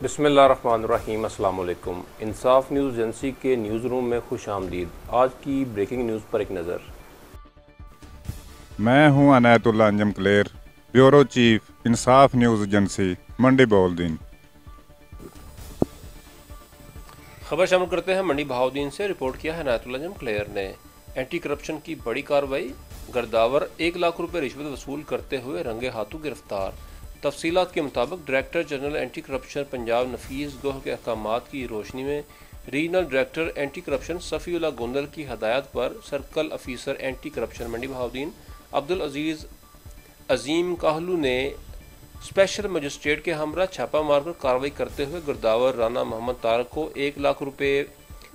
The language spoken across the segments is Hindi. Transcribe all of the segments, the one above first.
बिस्मिल्लाहिर्रहमानिर्रहीम। अस्सलाम वालेकुम। इंसाफ न्यूज़ एजेंसी के न्यूज़ रूम में खुश आमदीद। आज की ब्रेकिंग न्यूज़ पर एक नज़र। मैं हूं अनायतुल्लाह अंजम क्लेर, ब्यूरो चीफ, इंसाफ न्यूज़ एजेंसी, मंडी बहाउद्दीन। खबर शामिल करते हैं मंडी बहाउद्दीन से। रिपोर्ट किया है अनायतुल्लाह अंजम क्लेर ने। एंटी करप्शन की बड़ी कार्रवाई, गर्दावर 1 लाख रुपए रिश्वत वसूल करते हुए रंगे हाथों गिरफ्तार। तफसीलात के मुताबिक director general anti corruption Punjab Nafees Goh के अहकामात की रोशनी में regional director anti corruption Safiullah Gondal की हदायत पर circle officer anti corruption Mandi Bahauddin Abdul Aziz Azeem Kahloo ने स्पेशल मजिस्ट्रेट के हमरा छापा मारकर कार्रवाई करते हुए गुरदावर राना मोहम्मद तारक को 1 लाख रुपए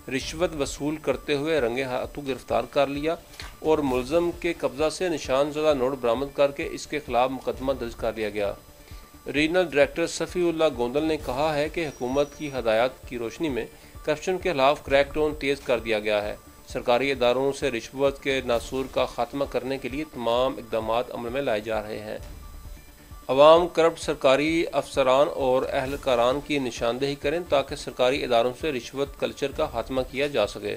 रिश्वत वसूल करते हुए रंगे हाथों गिरफ्तार कर लिया और मुलजम के कब्जा से निशानजदा नोट बरामद करके इसके खिलाफ मुकदमा दर्ज कर लिया गया। रीजनल डायरेक्टर सफ़ीउल्लाह गोंदल ने कहा है कि हुकूमत की हदायत की रोशनी में करप्शन के खिलाफ क्रैकडाउन तेज़ कर दिया गया है। सरकारी इदारों से रिश्वत के नासूर का खात्मा करने के लिए तमाम इकदाम अमल में लाए जा रहे हैं। अवाम करप्ट सरकारी अफसरान और अहलकारान की निशानदेही करें ताकि सरकारी इदारों से रिश्वत कल्चर का खात्मा किया जा सके।